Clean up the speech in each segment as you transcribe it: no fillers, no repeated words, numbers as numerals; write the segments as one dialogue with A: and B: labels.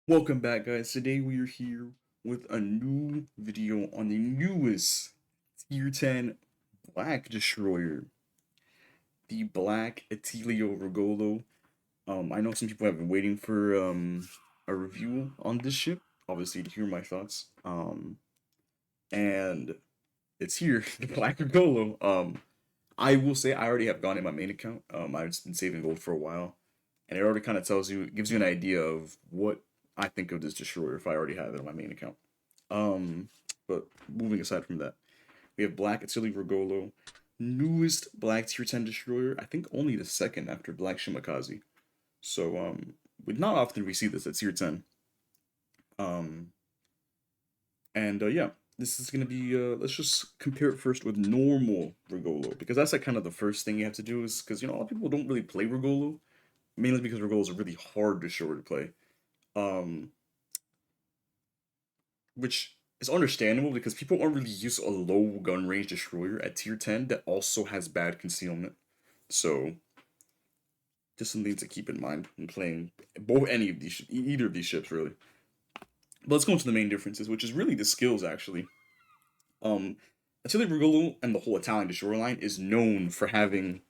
A: Welcome back, guys. Today we are here with a new video on the newest Tier 10 Black Destroyer, the Black Attilio Regolo. I know some people have been waiting for a review on this ship, obviously to hear my thoughts. And it's here, the Black Regolo. I will say I already have gone in my main account. I've just been saving gold for a while, and it already kind of tells you, gives you an idea of what I think of this destroyer if I already have it on my main account. Um, but moving aside from that, we have Black Atili Regolo, newest Black Tier 10 destroyer. I think only the second after Black Shimakaze. So not often we see this at Tier 10. Um, and yeah, this is gonna be let's just compare it first with normal Regolo because that's like kind of the first thing you have to do is because a lot of people don't really play Regolo mainly because Regolo is a really hard destroyer to play. Um, which is understandable because people aren't really used to a low gun range destroyer at tier 10 that also has bad concealment. So just something to keep in mind when playing both any of these either of these ships really. But let's go into the main differences, which is really the skills actually. Um Attila Regolo and the whole Italian destroyer line is known for having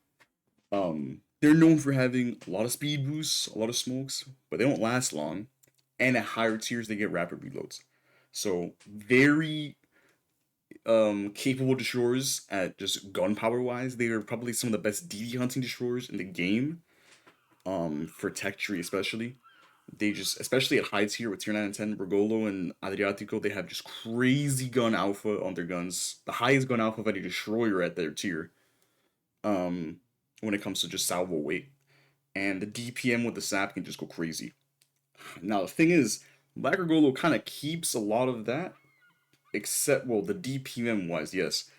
A: they're known for having a lot of speed boosts, a lot of smokes, but they don't last long. And at higher tiers they get rapid reloads. So very capable destroyers at just gunpowder wise. They are probably some of the best DD hunting destroyers in the game. For tech tree especially. They just, especially at high tier with tier 9 and 10, Regolo and Adriatico, they have just crazy gun alpha on their guns. The highest gun alpha of any destroyer at their tier. When it comes to just salvo weight. And the DPM with the sap can just go crazy. Now the thing is, Black Regolo kind of keeps a lot of that, except well, the DPM wise, yes,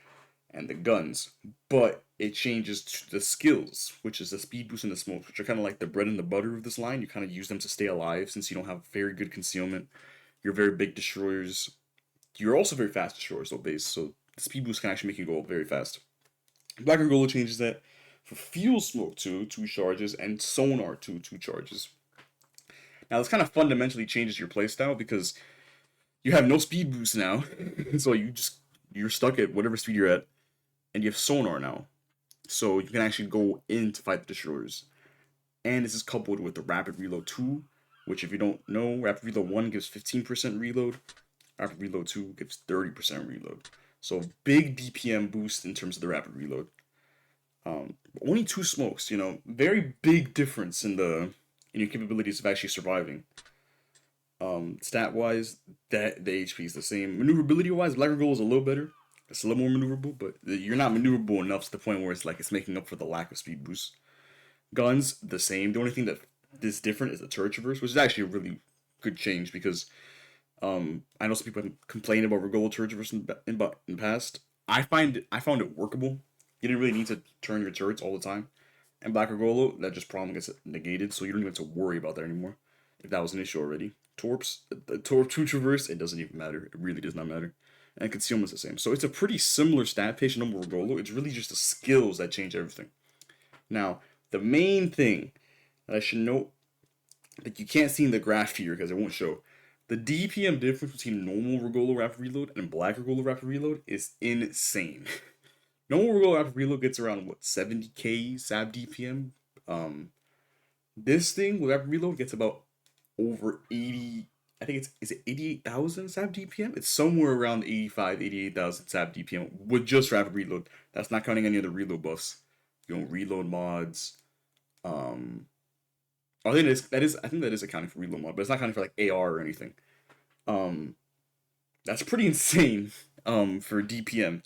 A: and the guns, but it changes to the skills, which is the speed boost and the smokes, which are kind of like the bread and the butter of this line. You kind of use them to stay alive since you don't have very good concealment. You're very big destroyers. You're also very fast destroyers, though, base, so the speed boost can actually make you go very fast. Black and Gold changes that for fuel smoke 2 charges, and sonar 2 charges. Now, this kind of fundamentally changes your playstyle because you have no speed boost now, so you're stuck at whatever speed you're at, and you have sonar now. So you can actually go in to fight the destroyers. And this is coupled with the rapid reload 2, which if you don't know, rapid reload 1 gives 15% reload, rapid reload 2 gives 30% reload. So big DPM boost in terms of the rapid reload. Only 2 smokes, very big difference in your capabilities of actually surviving. Stat wise, that the HP is the same. Maneuverability wise, Black Gold is a little better. It's a little more maneuverable, but you're not maneuverable enough to the point where it's like it's making up for the lack of speed boost. Guns, the same. The only thing that is different is the turret traverse, which is actually a really good change because I know some people have complained about Regolo turret traverse in the past. I found it workable. You didn't really need to turn your turrets all the time. And Black Regolo, that just problem gets negated, so you don't even have to worry about that anymore. If that was an issue already. Torps, the Torp 2 traverse, it doesn't even matter. It really does not matter. And concealment's the same. So it's a pretty similar stat page to number Regolo. It's really just the skills that change everything. Now, the main thing that I should note that you can't see in the graph here because it won't show. The DPM difference between normal Regolo rapid reload and black Regolo rapid reload is insane. Normal Regolo rapid reload gets around what 70k SAB DPM. This thing with rapid reload gets about over 80. I think it's is it 88,000 SAB DPM? It's somewhere around 85, 88,000 SAB DPM with just rapid reload. That's not counting any of the reload buffs. Reload mods. Um, I think I think that is accounting for reload mod, but it's not accounting for like AR or anything. Um, that's pretty insane. For DPM,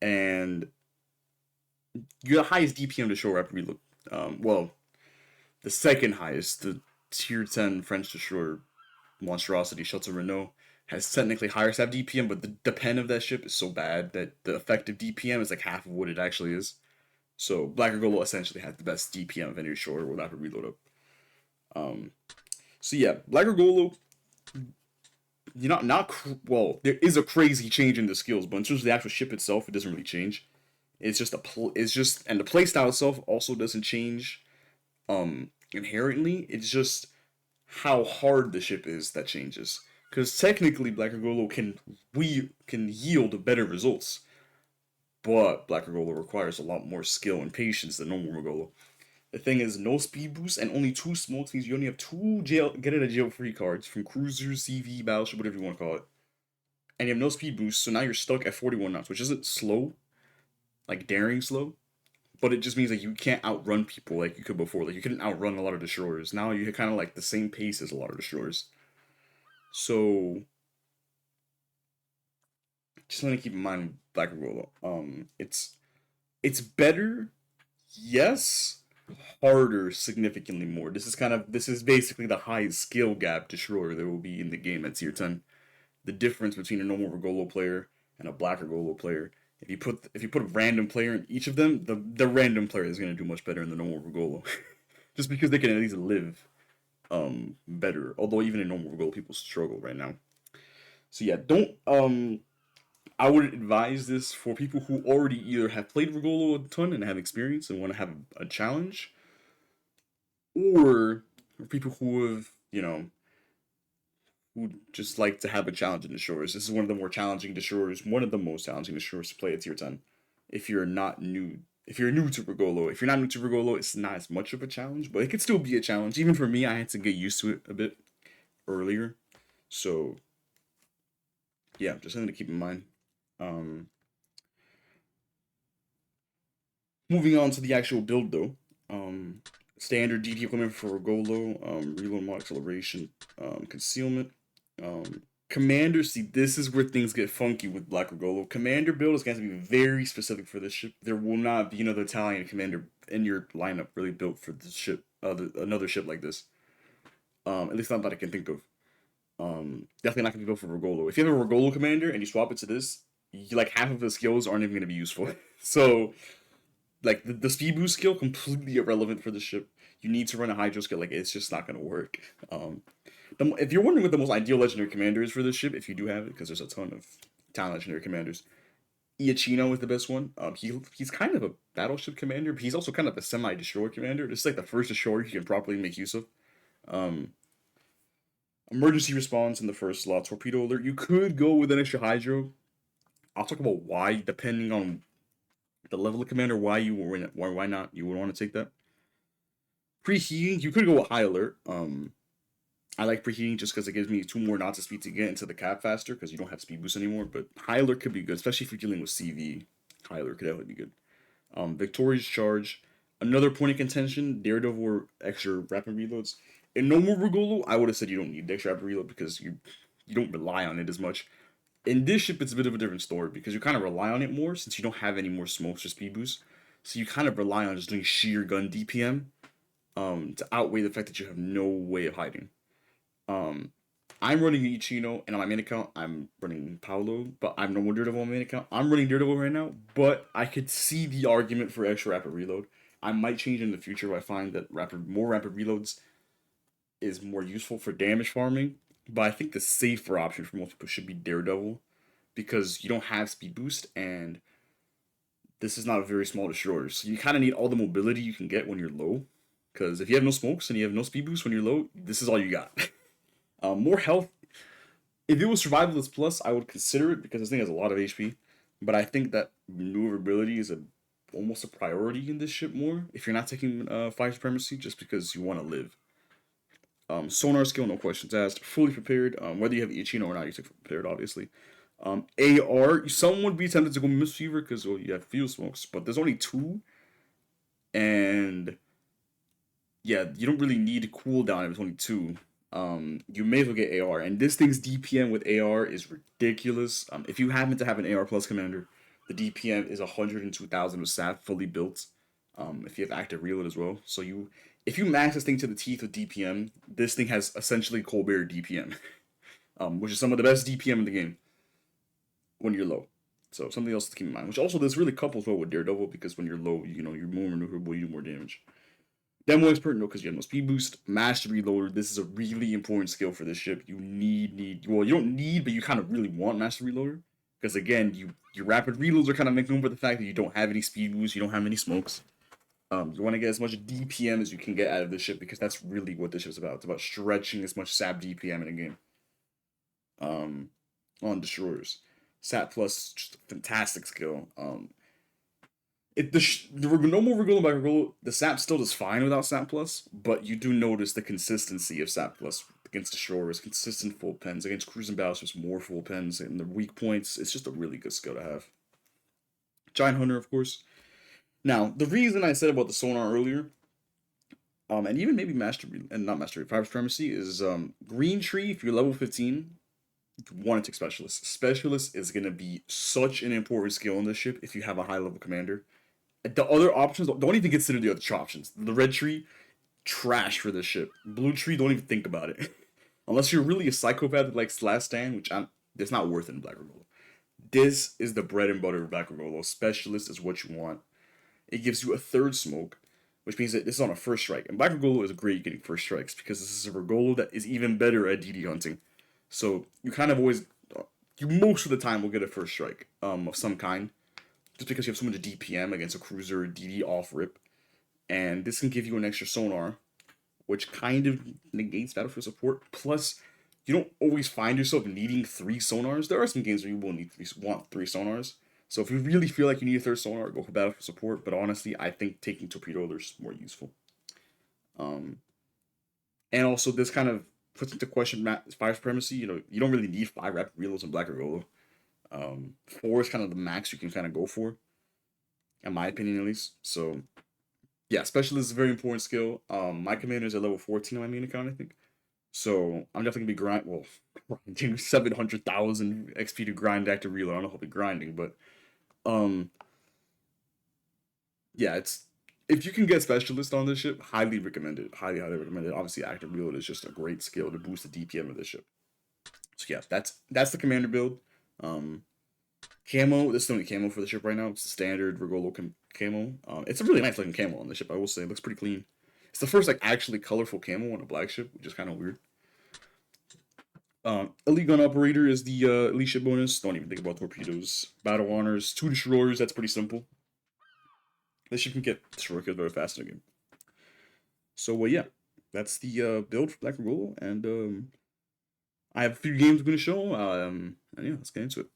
A: and you're the highest DPM to show rapid reload. Well, the second highest, the tier 10 French destroyer monstrosity Shuttle Renault has technically higher SAP DPM, but the pen of that ship is so bad that the effective DPM is like half of what it actually is. So Black Regolo essentially has the best DPM of any destroyer with rapid reload up. Um, so yeah, Black Regolo, you're well. There is a crazy change in the skills, but in terms of the actual ship itself, it doesn't really change. It's just and the playstyle itself also doesn't change inherently. It's just how hard the ship is that changes. Because technically, Black Regolo can yield better results, but Black Regolo requires a lot more skill and patience than normal Regolo. The thing is, no speed boost and only two smokes means you only have two get out of jail free cards from cruisers, CV, battleship, whatever you want to call it, and you have no speed boost. So now you're stuck at 41 knots, which isn't slow, like daring slow, but it just means like you can't outrun people like you could before. Like you couldn't outrun a lot of destroyers. Now you kind of like the same pace as a lot of destroyers. So just something to keep in mind, Black Regolo. It's better, yes, harder significantly more. This is basically the highest skill gap destroyer there will be in the game at tier 10. The difference between a normal Regolo player and a Black Regolo player. If you put a random player in each of them, the random player is gonna do much better than the normal Regolo. Just because they can at least live better. Although even in normal Regolo people struggle right now. So yeah, don't I would advise this for people who already either have played Regolo a ton and have experience and want to have a challenge, or for people who have, who just like to have a challenge in the shores. This is one of the more challenging destroyers, one of the most challenging destroyers to play at tier 10. If you're not new, if you're new to Regolo, if you're not new to Regolo, it's not as much of a challenge, but it could still be a challenge. Even for me, I had to get used to it a bit earlier. So yeah, just something to keep in mind. Um, Moving on to the actual build though. Standard DD equipment for Regolo, reload more acceleration, concealment. Commander, see, this is where things get funky with Black Regolo. Commander build is going to be very specific for this ship. There will not be another Italian commander in your lineup really built for this ship, another ship like this. At least not that I can think of. Definitely not going to be built for Regolo. If you have a Regolo commander and you swap it to this, like half of the skills aren't even going to be useful. So like the speed boost skill completely irrelevant for the ship. You need to run a hydro skill. Like it's just not gonna work. If you're wondering what the most ideal legendary commander is for this ship, if you do have it, because there's a ton of talent legendary commanders, Iachino is the best one. He's kind of a battleship commander, but he's also kind of a semi destroyer commander. This is like the first destroyer you can properly make use of. Um, Emergency response in the first slot, torpedo alert. You could go with an extra hydro. I'll talk about why, depending on the level of commander, why not you would want to take that. Preheating, you could go with high alert. I like preheating just because it gives me 2 more knots of speed to get into the cap faster because you don't have speed boost anymore. But high alert could be good, especially if you're dealing with CV. High alert could definitely be good. Victorious charge, another point of contention. Daredevil or extra rapid reloads. In normal Regolo, I would have said you don't need the extra rapid reload because you don't rely on it as much. In this ship, it's a bit of a different story because you kind of rely on it more since you don't have any more smokes or speed boosts. So you kind of rely on just doing sheer gun DPM to outweigh the fact that you have no way of hiding. Um, I'm running Ichino, and on my main account, I'm running Paolo, but I'm no more Daredevil on my main account. I'm running Daredevil right now, but I could see the argument for extra rapid reload. I might change in the future if I find that more rapid reloads is more useful for damage farming. But I think the safer option for most people should be Daredevil because you don't have speed boost and this is not a very small destroyer. So you kind of need all the mobility you can get when you're low. Because if you have no smokes and you have no speed boost when you're low, this is all you got. More health. If it was survivalist plus, I would consider it because this thing has a lot of HP. But I think that maneuverability is almost a priority in this ship more. If you're not taking fire supremacy, just because you want to live. Sonar skill, no questions asked. Fully prepared. Whether you have Ichino or not, you take prepared, obviously. AR, some would be tempted to go Mistweaver because you have field smokes, but there's only 2, and yeah, you don't really need cooldown if it's only 2. You may as well get AR, and this thing's DPM with AR is ridiculous. If you happen to have an AR plus commander, the DPM is 102,000 with staff fully built. If you have active reload as well, so if you max this thing to the teeth with DPM, this thing has essentially Colbert DPM, which is some of the best DPM in the game when you're low. So something else to keep in mind. Which also this really couples well with Daredevil because when you're low, you're more maneuverable, you do more damage. Demo expert, no, because you have no speed boost. Master reloader, this is a really important skill for this ship. You well, you don't need, but you kind of really want master reloader because again, your rapid reloads are kind of making up for the fact that you don't have any speed boost, you don't have any smokes. You want to get as much DPM as you can get out of this ship because that's really what this ship's about. It's about stretching as much SAP DPM in a game. On destroyers, SAP plus just a fantastic skill. No more Regolo by Regolo. The SAP still does fine without SAP plus, but you do notice the consistency of SAP plus against destroyers, consistent full pens against cruising ballastas, more full pens, and the weak points. It's just a really good skill to have. Giant Hunter, of course. Now, the reason I said about the sonar earlier, and even maybe Mastery, and not Mastery, Fire Supremacy, is Green Tree, if you're level 15, you want to take Specialist. Specialist is going to be such an important skill in this ship if you have a high level commander. The other options, don't even consider the other options. The Red Tree, trash for this ship. Blue Tree, don't even think about it. Unless you're really a psychopath that likes Last Stand, which it's not worth it in Black Regolo. This is the bread and butter of Black Regolo. Specialist is what you want. It gives you a third smoke, which means that this is on a first strike. And Black Regolo is great getting first strikes because this is a Regolo that is even better at DD hunting. So you kind of always, you most of the time will get a first strike of some kind, just because you have so much DPM against a cruiser DD off rip. And this can give you an extra sonar, which kind of negates Battlefield support. Plus, you don't always find yourself needing 3 sonars. There are some games where you will want 3 sonars. So if you really feel like you need a third sonar, go for Battlefield support. But honestly, I think taking torpedo alerts is more useful. And also this kind of puts into question Fire Supremacy. You know, you don't really need 5 rapid reloads in Black Regolo. 4 is kind of the max you can kind of go for, in my opinion at least. So yeah, Specialist is a very important skill. My commander is at level 14 on my main account, I think. So I'm definitely gonna be grinding 700,000 XP to grind active reload. I don't know if I'll be grinding, but yeah, it's if you can get Specialist on this ship, highly recommended. Highly, highly recommended. Obviously, active reload is just a great skill to boost the DPM of this ship. So yeah, that's the commander build. Camo, this is the only camo for the ship right now. It's the standard Regolo camo. It's a really nice looking camo on the ship, I will say. It looks pretty clean. It's the first like actually colorful camo on a black ship, which is kind of weird. Elite Gun Operator is the elite ship bonus. Don't even think about torpedoes. Battle Honors, 2 destroyers, that's pretty simple. This ship can get destroyer kills very fast in the game. So yeah, that's the build for Black Regolo, and I have a few games I'm going to show, and yeah, let's get into it.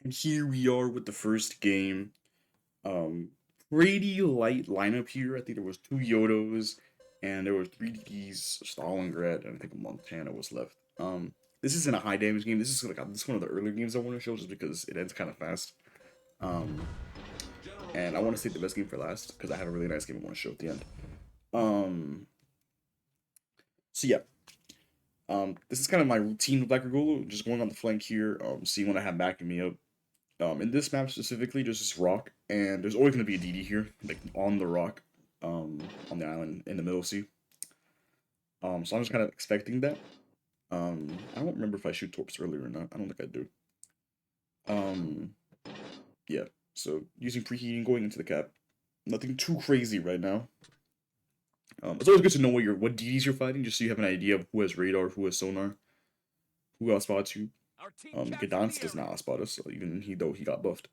A: And here we are with the first game. Pretty light lineup here. I think there was 2 Yodos, and there were 3 Ds, Stalingrad, and I think Montana was left. This isn't a high damage game. This is one of the earlier games I want to show just because it ends kind of fast. And I want to save the best game for last because I have a really nice game I want to show at the end. So yeah. This is kind of my routine with Black Regolo, just going on the flank here, seeing what I have backing me up. In this map specifically, there's this rock, and there's always going to be a DD here, like on the rock, on the island in the middle sea. So I'm just kind of expecting that. I don't remember if I shoot torps earlier or not. I don't think I do. Yeah. So using preheating, going into the cap. Nothing too crazy right now. It's always good to know what DDs you're fighting, just so you have an idea of who has radar, who has sonar, who outspots you. Gdansk does not outspot us, even though he got buffed.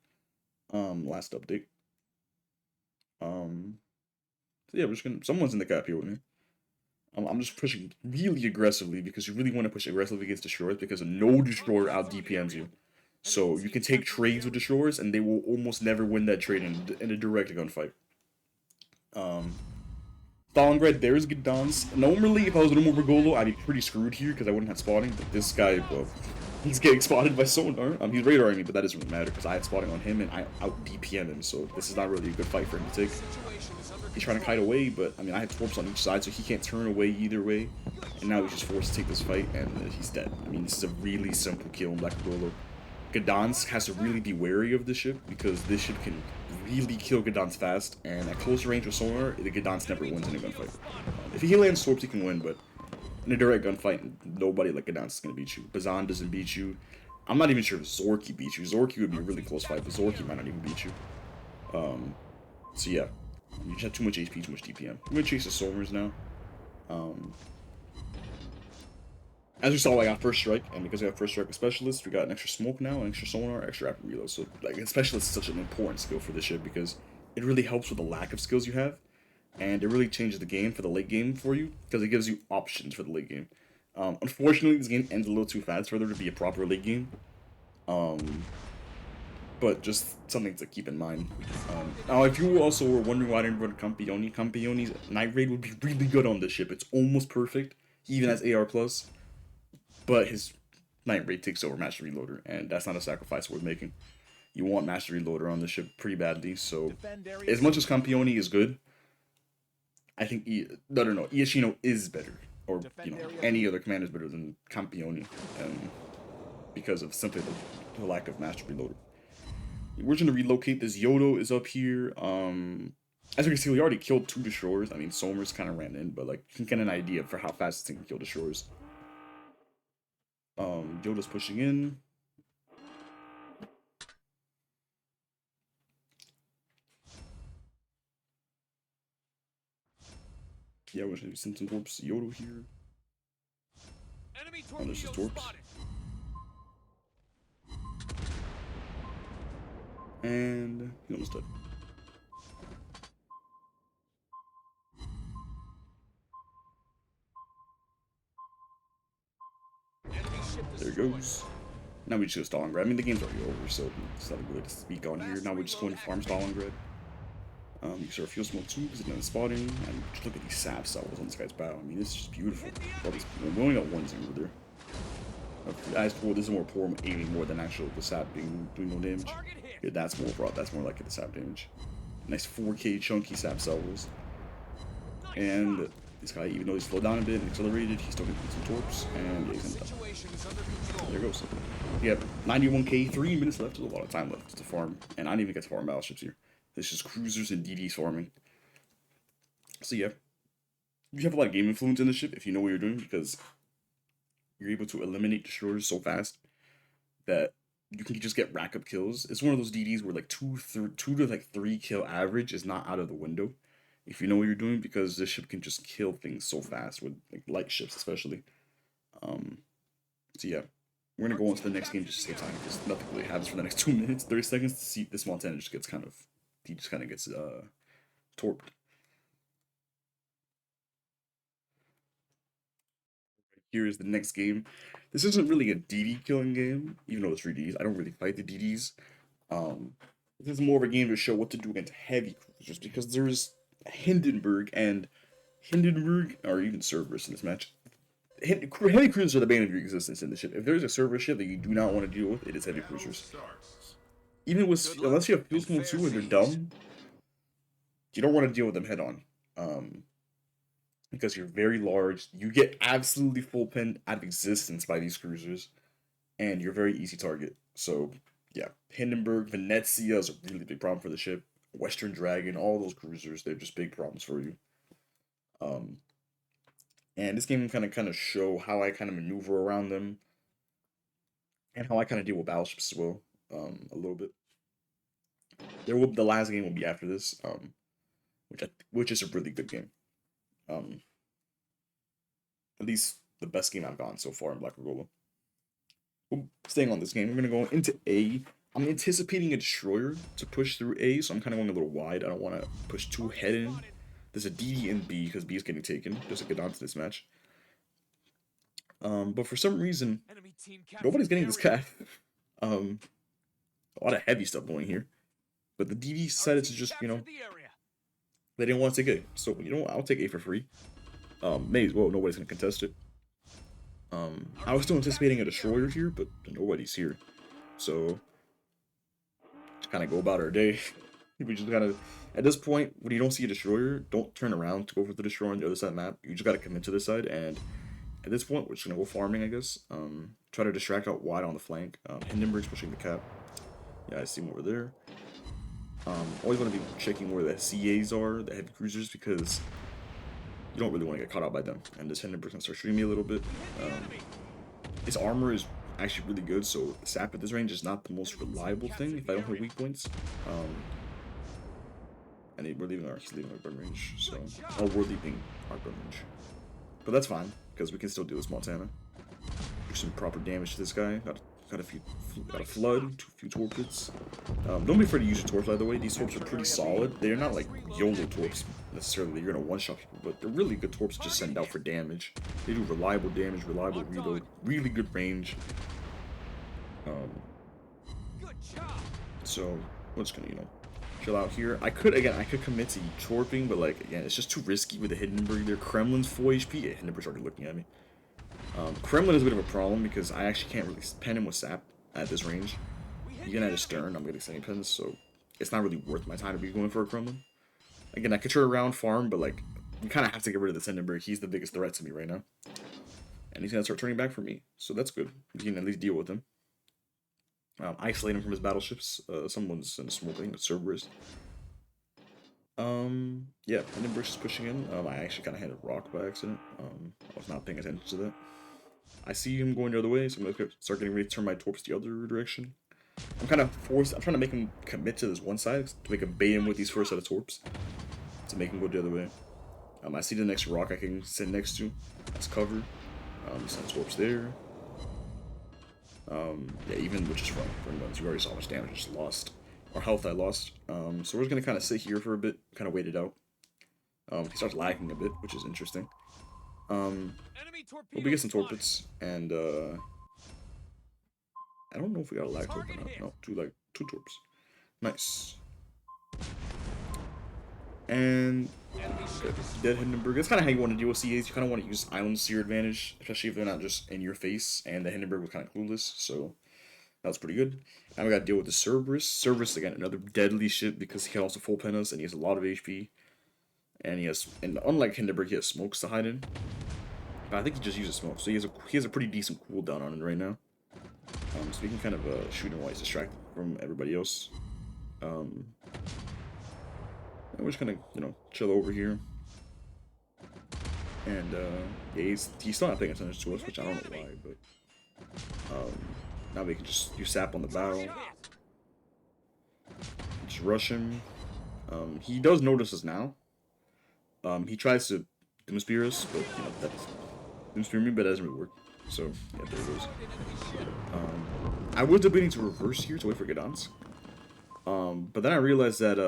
A: Last update. So yeah, someone's in the cap here with me. I'm just pushing really aggressively because you really want to push aggressively against destroyers because no destroyer out DPMs you. So you can take trades with destroyers and they will almost never win that trade in a direct gunfight. Stalingrad, there's Gdansk. Normally, if I was no more Regolo, I'd be pretty screwed here because I wouldn't have spotting. But this guy, well, he's getting spotted by sonar. He's radaring me, but that doesn't really matter because I had spotting on him and I out DPM him. So this is not really a good fight for him to take. He's trying to kite away, but I mean, I had torps on each side, so he can't turn away either way. And now he's just forced to take this fight, and he's dead. I mean, this is a really simple kill in Black Regolo. Gdansk has to really be wary of this ship because this ship can really kill Gdansk fast, and at close range with sonar, the Gdansk never wins in a gunfight. If he lands torps, he can win, but in a direct gunfight, nobody like Gdansk is going to beat you. Bazan doesn't beat you. I'm not even sure if Zorky beats you. Zorky would be a really close fight, but Zorky might not even beat you. So yeah, you just have too much HP, too much DPM. I'm going to chase the sonars now. As we saw, I got first strike, and because I got first strike with specialist, we got an extra smoke now, an extra sonar, extra rapid reload. So like, specialist is such an important skill for this ship because it really helps with the lack of skills you have, and it really changes the game for the late game for you because it gives you options for the late game. Unfortunately, this game ends a little too fast for there to be a proper late game. Um, but just something to keep in mind. Now, if you also were wondering why I didn't run Campione, Campione's Night Raid would be really good on this ship. It's almost perfect. He even has AR+, but his Night Raid takes over Master Reloader, and that's not a sacrifice worth making. You want Master Reloader on the ship pretty badly, so as much as Campione is good, I think no, Iashino is better, or any other commander is better than Campione, because of simply the lack of Master Reloader. We're gonna relocate this. Yodo is up here. As you can see, we already killed 2 destroyers. I mean, Somers kind of ran in, but like you can get an idea for how fast this thing can kill destroyers. Yoda's pushing in. Yeah, we're gonna send some torps. Yodo here. Oh, there's his torps. And he almost dead. There it goes. Now we just go Stalingrad. I mean, the game's already over, so it's nothing really to speak on here. Now we're just going to farm Stalingrad. You can start fuel smoke too, because it's done spotting. And just look at these sap cells on this guy's bow. I mean, it's just beautiful. We only got 1-0 there. As for this is more poor aiming more than actual the sap doing no damage. Yeah, that's more like the sap damage. Nice 4K chunky sap cells. And this guy, even though he's slowed down a bit and accelerated, he's still gonna get some torps, and yeah, he's gonna die. There goes. Yeah, 91k, 3 minutes left. There's a lot of time left to farm, and I didn't even get to farm battleships here. This is cruisers and DDs farming. So yeah, you have a lot of game influence in the ship if you know what you're doing, because you're able to eliminate destroyers so fast that you can just get rack up kills. It's one of those DDs where like 2 to like 3 kill average is not out of the window if you know what you're doing, because this ship can just kill things so fast with like light ships especially. So yeah, we're gonna go on to the next game just to save time because nothing really happens for the next 2 minutes, 30 seconds to see this Montana just gets he just kind of gets torped. Here is the next game. This isn't really a DD killing game, even though it's 3Ds. I don't really fight the DDs. This is more of a game to show what to do against heavy cruisers, because there's Hindenburg, or even Cerberus in this match. Heavy cruisers are the bane of your existence in the ship. If there's a Cerberus ship that you do not want to deal with, it is heavy cruisers. Even with, unless you have fuel smoke 2 and they're dumb, you don't want to deal with them head on. Because you're very large, you get absolutely full pinned out of existence by these cruisers, and you're a very easy target. So yeah, Hindenburg, Venezia is a really big problem for the ship. Western Dragon, all those cruisers, they're just big problems for you. And this game kind of show how I kind of maneuver around them, and how I kind of deal with battleships as well, a little bit. The last game will be after this, which is a really good game. At least the best game I've gotten so far in Black Regolo. Well, staying on this game, we're gonna go into A. I'm anticipating a destroyer to push through A, so I'm kind of going a little wide. I don't want to push too head in. There's a DD in B because B is getting taken just to get onto this match. But for some reason, nobody's getting this cat. A lot of heavy stuff going here. But the DD decided to just, they didn't want to take A. So, I'll take A for free. May as well, nobody's going to contest it. I was still anticipating a destroyer here, but nobody's here. So, just kind of go about our day. We just kind of, at this point, when you don't see a destroyer, don't turn around to go for the destroyer on the other side of the map. You just got to commit to this side, and at this point, we're just going to go farming, I guess. Try to distract out wide on the flank. Hindenburg's pushing the cap. Yeah, I see him over there. Always want to be checking where the CAs are, the heavy cruisers, because you don't really want to get caught out by them. And this Hindenburg's going to start shooting me a little bit. His armor is actually really good, so the sap at this range is not the most reliable thing if I don't hit weak points. And he's leaving our gun range, so we're leaving our gun range. But that's fine, because we can still do this Montana. Do some proper damage to this guy. Got got a flood, few torpedoes. Don't be afraid to use your torps, by the way. These torps are pretty solid. They're not like YOLO torps necessarily. You're gonna one-shot people, but they're really good torps to just send out for damage. They do reliable damage, reliable reload, really good range. So we're just gonna, chill out here. I could commit to torping, but like again, it's just too risky with the Hindenburg there. Kremlin's 4 HP. Yeah, Hindenburg's already looking at me. Kremlin is a bit of a problem because I actually can't really pen him with sap at this range. Even at his stern, I'm getting 70 pens, so it's not really worth my time to be going for a Kremlin. Again, I could turn around farm, but like you kind of have to get rid of the Hindenburg. He's the biggest threat to me right now, and he's gonna start turning back for me, so that's good. We can at least deal with him. Isolate him from his battleships. Someone's in a small thing, Cerberus. Yeah, Hindenburg's is pushing in. I actually kind of had a rock by accident. I was not paying attention to that. I see him going the other way, so I'm gonna start getting ready to turn my torps the other direction. I'm kind of forced. I'm trying to make him commit to this one side to make him bait him with these first set of torps to make him go the other way. I see the next rock I can sit next to. That's cover. Send torps there. Yeah, even with just run guns, you already saw how much damage I just lost, or health I lost. So we're just gonna kind of sit here for a bit, kind of wait it out. He starts lagging a bit, which is interesting. We'll get some torpedoes, and I don't know if we got a lag torp or not. No, two torps. Nice. And dead Hindenburg. That's kind of how you want to deal with CAs. You kind of want to use island seer advantage, especially if they're not just in your face. And the Hindenburg was kind of clueless, so that was pretty good. Now we got to deal with the Cerberus. Cerberus, again, another deadly ship because he can also full pen us, and he has a lot of HP. And unlike Hindenburg, he has smokes to hide in. But I think he just uses smoke, so he has a pretty decent cooldown on it right now. So we can kind of shoot him while he's distracted from everybody else. And we're just gonna, chill over here. And yeah, he's still not paying attention to us, which I don't know why, but now we can just use sap on the bow. Just rush him. He does notice us now. He tries to doomspear us, but that doesn't doomspear me, but that doesn't really work. So yeah, there it goes. I was debating to reverse here to wait for Gdansk. But then I realized that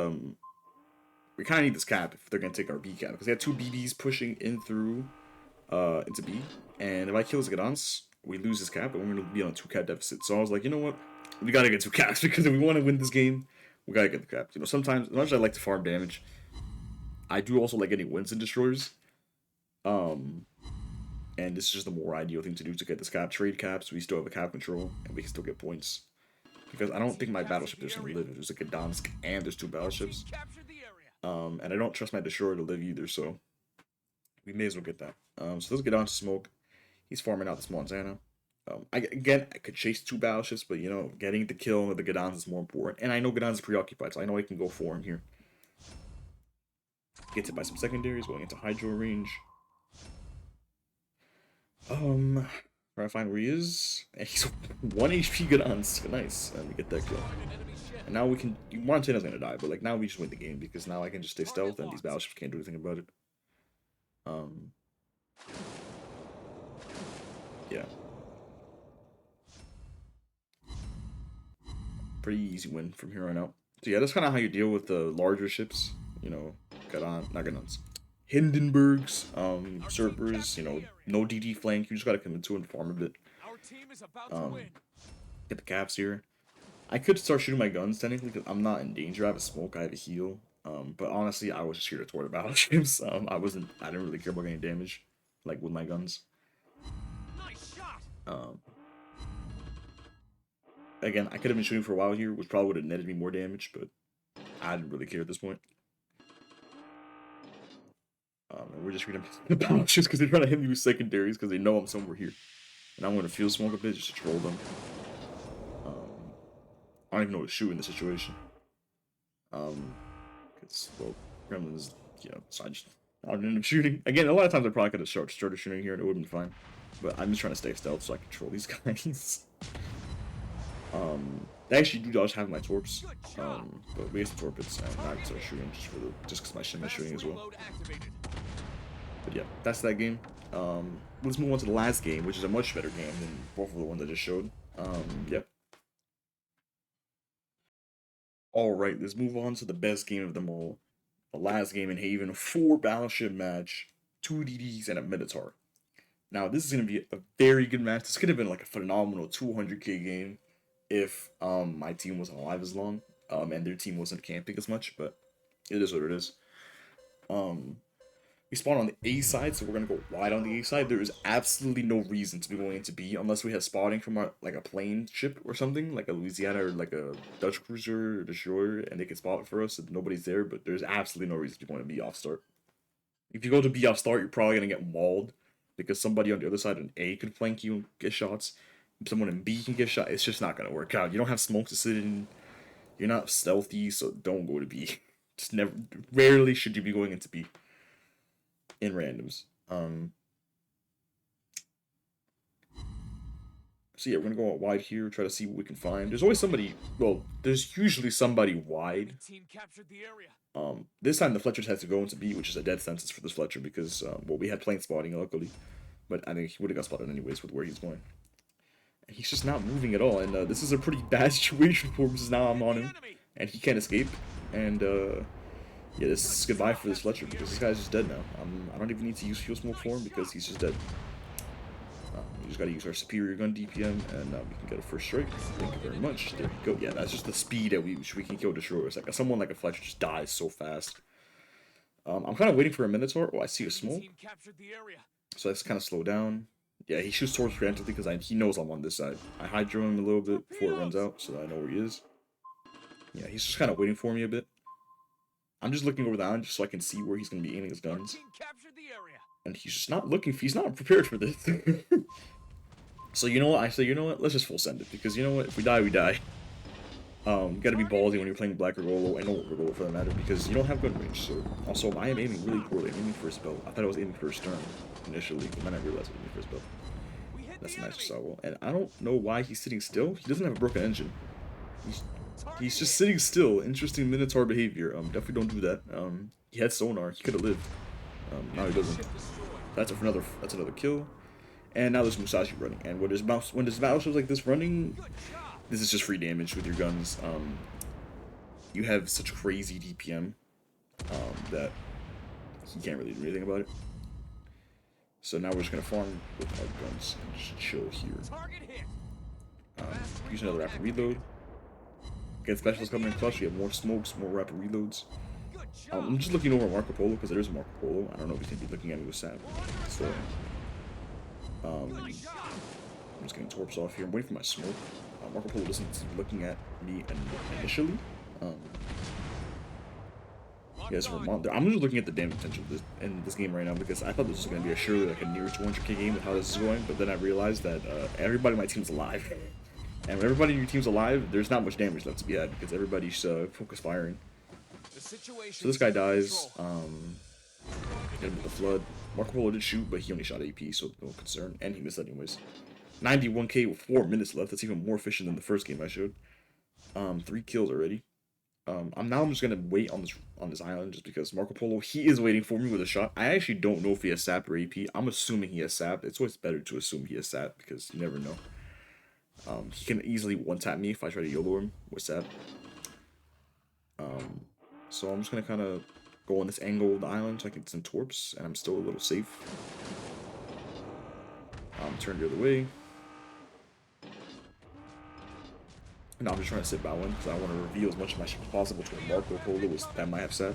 A: we kind of need this cap if they're gonna take our B cap, because they have two BBs pushing in through into B, and if I kill this Gdansk, we lose this cap, and we're gonna be on a 2 cap deficit. So I was like, you know what, we gotta get 2 caps because if we want to win this game, we gotta get the cap. Sometimes, as much as I like to farm damage, I do also like getting wins and destroyers. And this is just the more ideal thing to do to get this cap. Trade caps, we still have a cap control, and we can still get points. Because I don't think my battleship is gonna live. There's like a Gdansk and there's 2 battleships. And I don't trust my destroyer to live either, so we may as well get that. So let's get on to smoke. He's farming out this Montana. I could chase 2 battleships, but getting the kill with the Gdansk is more important. And I know Gdansk is preoccupied, so I know I can go for him here. Gets it by some secondaries, going into hydro range. Try to find where he is. And he's 1 HP Gdansk. Nice. And we get that kill. And now we can. Montana's gonna die, but like now we just win the game because now I can just stay stealth and these battleships can't do anything about it. Yeah. Pretty easy win from here on out. So yeah, that's kind of how you deal with the larger ships. Not Gdansk. Hindenburgs, Cerberus, no DD flank. You just gotta come into and farm a bit. Get the caps here. I could start shooting my guns technically because I'm not in danger. I have a smoke, I have a heal. But honestly, I was just here to tour the battleships. I didn't really care about getting damage, like with my guns. Again, I could have been shooting for a while here, which probably would have netted me more damage, but I didn't really care at this point. And we're just reading the battleships because they're trying to hit me with secondaries because they know I'm somewhere here. And I'm going to field smoke a bit just to troll them. I don't even know what to shoot in this situation. Because, well, Gremlins, so I didn't end up shooting. Again, a lot of times I probably could have started shooting here and it would have been fine. But I'm just trying to stay stealth so I can control these guys. They actually do dodge having my torps. But we get some torpedoes and I can start shooting just because my shim is shooting as well. But yeah, that's that game. let's move on to the last game, which is a much better game than both of the ones I just showed. Yep. Alright, let's move on to the best game of them all. The last game in Haven, 4 battleship match, 2 DDs, and a Minotaur. Now, this is going to be a very good match. This could have been like a phenomenal 200k game if my team wasn't alive as long and their team wasn't camping as much, but it is what it is. Um, we spawn on the A side, so we're gonna go wide on the A side. There is absolutely no reason to be going into B unless we have spotting from like a plane ship or something, like a Louisiana or like a Dutch cruiser or destroyer, and they can spot for us if nobody's there. But there's absolutely no reason to be going to B off start. If you go to B off start, you're probably gonna get mauled because somebody on the other side in A could flank you and get shots. Someone in B can get shot. It's just not gonna work out. You don't have smoke to sit in. You're not stealthy, so don't go to B. Just never. Rarely should you be going into B in randoms. So yeah, we're gonna go out wide here, try to see what we can find. There's always somebody. Well, there's usually somebody wide. This time the Fletchers had to go into B, which is a dead sentence for this Fletcher because well, we had plane spotting luckily, but I think he would have got spotted anyways with where he's going. And he's just not moving at all, and this is a pretty bad situation for him because now I'm on him, and he can't escape. And yeah, this is goodbye for this Fletcher because this guy's just dead now. I don't even need to use fuel smoke for him because he's just dead. We just gotta use our superior gun DPM and we can get a first strike. Thank you very much. There we go. Yeah, that's just the speed at which we can kill destroyers. Like someone like a Fletcher just dies so fast. I'm kind of waiting for a Minotaur. Oh, I see a smoke. So let's kind of slow down. Yeah, he shoots towards preemptively because he knows I'm on this side. I hydro him a little bit before it runs out so that I know where he is. Yeah, he's just kind of waiting for me a bit. I'm just looking over the island just so I can see where he's going to be aiming his guns. And he's just not looking, he's not prepared for this. So you know what, I say, you know what, let's just full send it. Because you know what, if we die, we die. You gotta be ballsy when you're playing Black Regolo, and no Regolo for that matter, because you don't have gun range. So, also, I am aiming really poorly. I'm aiming for a spell. I thought I was aiming for a stern initially, but then I realized I was aiming for a spell. That's a nice salvo. And I don't know why he's sitting still. He doesn't have a broken engine. He's just sitting still. Interesting Minotaur behavior. Definitely don't do that. He had sonar. He could have lived. Now he doesn't. That's another kill. And now there's Musashi running. And when there's battleships like this running, this is just free damage with your guns. You have such crazy DPM that he can't really do anything about it. So now we're just gonna farm with our guns and just chill here. Use another rapid reload. Get specialists coming in clutch. We have more smokes, more rapid reloads. I'm just looking over Marco Polo because there is a Marco Polo. I don't know if he's gonna be looking at me with Sam. So, I'm just getting torps off here. I'm waiting for my smoke. Marco Polo doesn't seem looking at me initially. Yeah, so I'm just looking at the damage potential in this game right now because I thought this was going to be surely like a near 200k game with how this is going, but then I realized that everybody in my team's alive. And when everybody in your team's alive, there's not much damage left to be had because everybody's focus firing. So this guy dies. Get him with the flood. Marco Polo did shoot, but he only shot AP, so no concern. And he missed anyways. 91k with 4 minutes left. That's even more efficient than the first game I showed. 3 kills already. I'm just gonna wait on this island just because Marco Polo, he is waiting for me with a shot. I actually don't know if he has sap or AP. I'm assuming he has sap. It's always better to assume he has sap because you never know. He can easily one-tap me if I try to YOLO him with sap. So I'm just gonna kind of go on this angle of the island so I can get some torps, and I'm still a little safe. Turn the other way. And I'm just trying to sit by one because I want to reveal as much of my ship as possible to a Marco Polo that might have sat.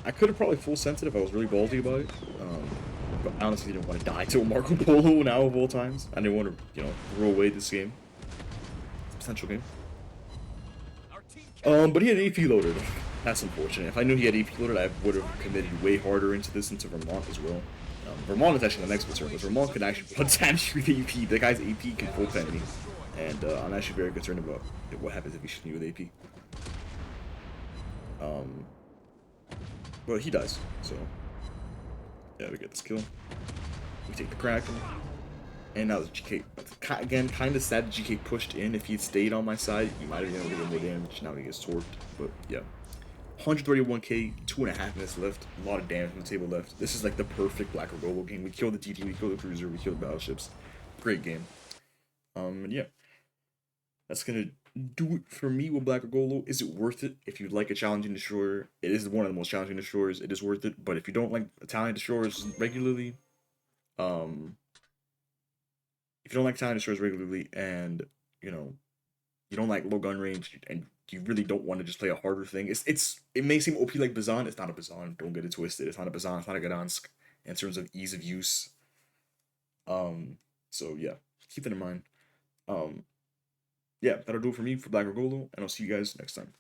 A: I could have probably full sent it if I was really ballsy about it. But I honestly didn't want to die to a Marco Polo now of all times. I didn't want to, throw away this game. It's a potential game. But he had AP loaded. That's unfortunate. If I knew he had AP loaded, I would have committed way harder into Vermont as well. Vermont is actually the next concern, because Vermont can actually one-tap you with AP. The guy's AP can full pen me. And I'm actually very concerned about what happens if he shoots me with AP. But he dies, so yeah, we get this kill. We take the crack, and now the GK. Again, kind of sad the GK pushed in. If he had stayed on my side, he might have been able to get more damage. Now he gets torqued, but yeah. 131k, 2.5 minutes left, a lot of damage on the table left. This is like the perfect Black Regolo game. We kill the TT, we kill the cruiser, we kill the battleships. Great game. And yeah, that's gonna do it for me with Black Regolo. Is it worth it? If you like a challenging destroyer, it is one of the most challenging destroyers. It is worth it. But if you don't like Italian destroyers regularly, um, if you don't like Italian destroyers regularly, and you know you don't like low gun range, and you really don't want to just play a harder thing, it may seem OP like Bazan. It's not a Bazan. Don't get it twisted. It's not a Bazan. It's not a Gdansk in terms of ease of use. So yeah, keep that in mind. Um, yeah, that'll do it for me for Black Regolo, and I'll see you guys next time.